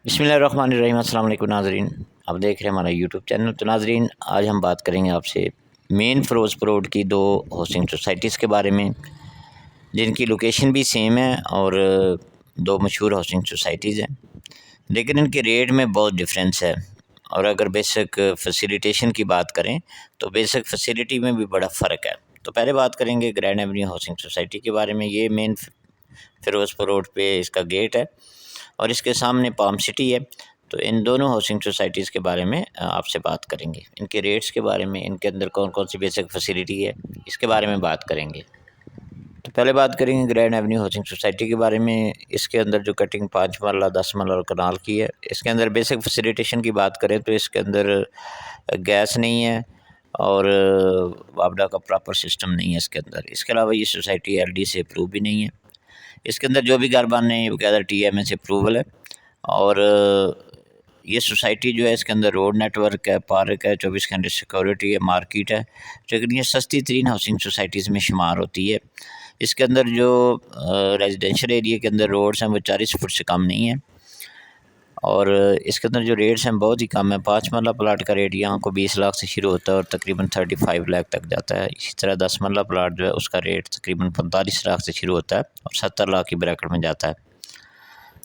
बिस्मिल्लाहिर्रहमानिर्रहीम। अस्सलाम वालेकुम नाज़रीन, आप देख रहे हैं हमारा यूट्यूब चैनल। तो नाज़रीन, आज हम बात करेंगे आपसे मेन फ़िरोज़पुर रोड की दो हाउसिंग सोसाइटीज़ के बारे में, जिनकी लोकेशन भी सेम है और दो मशहूर हाउसिंग सोसाइटीज़ हैं, लेकिन इनके रेट में बहुत डिफरेंस है। और अगर बेसिक फैसिलिटेशन की बात करें तो बेसिक फैसिलिटी में भी बड़ा फ़र्क है। तो पहले बात करेंगे ग्रैंड एवेन्यू हाउसिंग सोसाइटी के बारे में। ये मेन फ़िरोज़पुर रोड पे इसका गेट है और इसके सामने पाम सिटी है। तो इन दोनों हाउसिंग सोसाइटीज़ के बारे में आपसे बात करेंगे, इनके रेट्स के बारे में, इनके अंदर कौन कौन सी बेसिक फैसिलिटी है, इसके बारे में बात करेंगे। तो पहले बात करेंगे ग्रैंड एवेन्यू हाउसिंग सोसाइटी के बारे में। इसके अंदर जो कटिंग 5 मरला 10 मरला और कनाल की है, इसके अंदर बेसिक फैसिलिटेशन की बात करें तो इसके अंदर गैस नहीं है और वापडा का प्रॉपर सिस्टम नहीं है इसके अंदर। इसके अलावा ये सोसाइटी LD से अप्रूव भी नहीं है। इसके अंदर जो भी घर बनने हैं बकायदा TMA से अप्रूवल है। और ये सोसाइटी जो है, इसके अंदर रोड नेटवर्क है, पार्क है, 24 घंटे सिक्योरिटी है, मार्केट है, लेकिन ये सस्ती तरीन हाउसिंग सोसाइटीज़ में शुमार होती है। इसके अंदर जो रेजिडेंशियल एरिया के अंदर रोड्स हैं वो 40 फुट से कम नहीं है और इसके अंदर जो रेट्स हैं बहुत ही कम है। 5 मरला प्लाट का रेट यहाँ को 20 लाख से शुरू होता है और तकरीबन 35 लाख तक जाता है। इसी तरह 10 मरला प्लाट जो है उसका रेट तकरीबन 45 लाख से शुरू होता है और 70 लाख की ब्रैकेट में जाता है।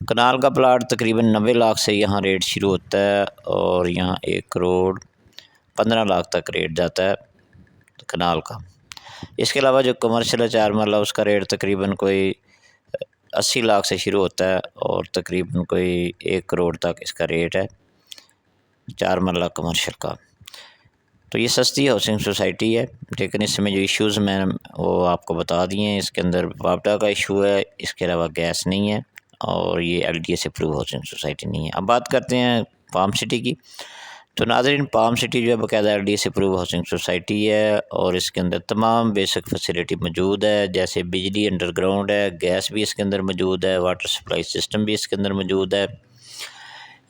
कनाल का प्लाट तकरीबन 90 लाख से यहाँ रेट शुरू होता है और यहाँ 1 करोड़ 15 लाख तक रेट जाता है कनाल का। इसके अलावा जो कमर्शियल है 4 मरला, उसका रेट तकरीबन कोई 80 लाख से शुरू होता है और तकरीबन कोई 1 करोड़ तक इसका रेट है 4 मरला कमर्शियल का। तो ये सस्ती हाउसिंग सोसाइटी है, लेकिन इसमें जो इश्यूज़ मैं वो आपको बता दिए हैं। इसके अंदर वापडा का इशू है, इसके अलावा गैस नहीं है और ये LDA से अप्रूव हाउसिंग सोसाइटी नहीं है। अब बात करते हैं पाम सिटी की। तो नाज़रीन, पाम सिटी जो है बाकायदा LDA से अप्रूव हाउसिंग सोसाइटी है और इसके अंदर तमाम बेसिक फैसिलिटी मौजूद है, जैसे बिजली अंडरग्राउंड है, गैस भी इसके अंदर मौजूद है, वाटर सप्लाई सिस्टम भी इसके अंदर मौजूद है।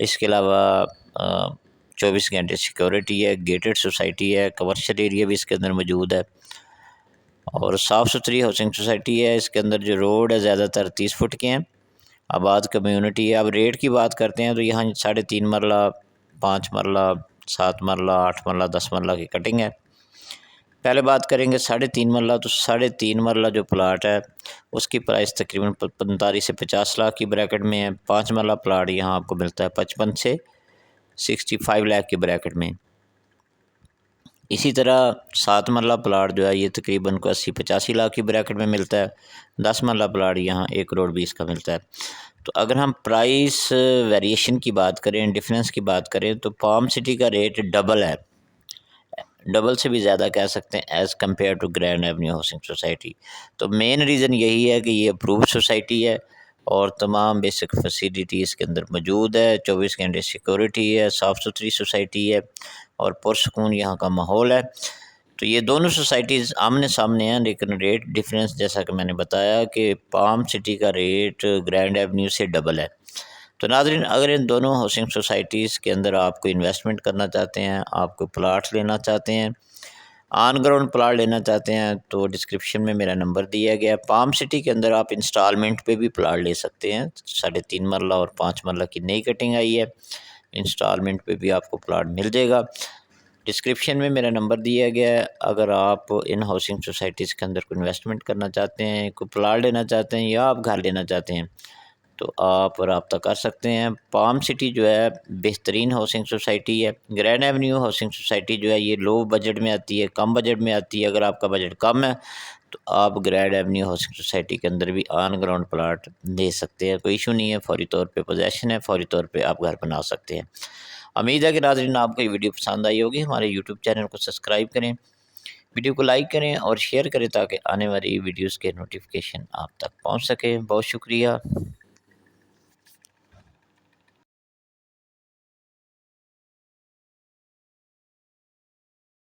इसके अलावा 24 घंटे सिक्योरिटी है, गेटेड सोसाइटी है, कमर्शियल एरिया भी इसके अंदर मौजूद है और साफ़ सुथरी हाउसिंग सोसाइटी है। इसके अंदर जो रोड है ज़्यादातर 30 फुट के हैं, आबाद कम्यूनिटी है। अब रेट की बात करते हैं तो यहाँ 3.5 मरला, 5 मरला, 7 मरला, 8 मरला, 10 मरला की कटिंग है। पहले बात करेंगे 3.5 मरला। तो 3.5 मरला जो प्लाट है उसकी प्राइस तकरीबन 45 से 50 लाख की ब्रैकेट में है। 5 मरला प्लाट यहाँ आपको मिलता है 55 से 65 लाख की ब्रैकेट में। इसी तरह 7 मरला प्लाट जो है ये तकरीबन को 80-85 लाख की ब्रैकेट में मिलता है। 10 मरला प्लाट यहाँ 1 करोड़ 20 का मिलता है। तो अगर हम प्राइस वेरिएशन की बात करें, डिफरेंस की बात करें, तो पाम सिटी का रेट डबल है, डबल से भी ज़्यादा कह सकते हैं as compare to Grand Avenue housing society. तो मेन रीज़न यही है कि ये अप्रूव्ड सोसाइटी है और तमाम बेसिक फैसिलिटी इसके अंदर मौजूद है, 24 घंटे सिक्योरिटी है, साफ़ सुथरी सोसाइटी है और पुरसकून यहाँ का माहौल है। तो ये दोनों सोसाइटीज़ आमने सामने हैं, लेकिन रेट डिफरेंस जैसा कि मैंने बताया कि पाम सिटी का रेट ग्रैंड एवेन्यू से डबल है। तो नाज़रीन, अगर इन दोनों हाउसिंग सोसाइटीज़ के अंदर आपको इन्वेस्टमेंट करना चाहते हैं, आपको प्लाट्स लेना चाहते हैं, ऑन ग्राउंड प्लाट लेना चाहते हैं, तो डिस्क्रिप्शन में मेरा नंबर दिया गया है। पाम सिटी के अंदर आप इंस्टॉलमेंट पे भी प्लाट ले सकते हैं। 3.5 मरला और 5 मरला की नई कटिंग आई है, इंस्टॉलमेंट पे भी आपको प्लाट मिल जाएगा। डिस्क्रिप्शन में मेरा नंबर दिया गया है। अगर आप इन हाउसिंग सोसाइटीज़ के अंदर कोई इन्वेस्टमेंट करना चाहते हैं, कोई प्लाट लेना चाहते हैं या आप घर लेना चाहते हैं, तो आप रब्ता कर सकते हैं। पाम सिटी जो है बेहतरीन हाउसिंग सोसाइटी है। ग्रैंड एवेन्यू हाउसिंग सोसाइटी जो है ये लो बजट में आती है, कम बजट में आती है। अगर आपका बजट कम है तो आप ग्रैंड एवेन्यू हाउसिंग सोसाइटी के अंदर भी ऑन ग्राउंड प्लाट ले सकते हैं, कोई इशू नहीं है। फौरी तौर पे पोजेसन है, फौरी तौर पे आप घर बना सकते हैं। उम्मीद है कि नाज़रीन आपको ये वीडियो पसंद आई होगी। हमारे यूट्यूब चैनल को सब्सक्राइब करें, वीडियो को लाइक करें और शेयर करें ताकि आने वाली वीडियोज़ के नोटिफिकेशन आप तक पहुँच सके। बहुत शुक्रिया।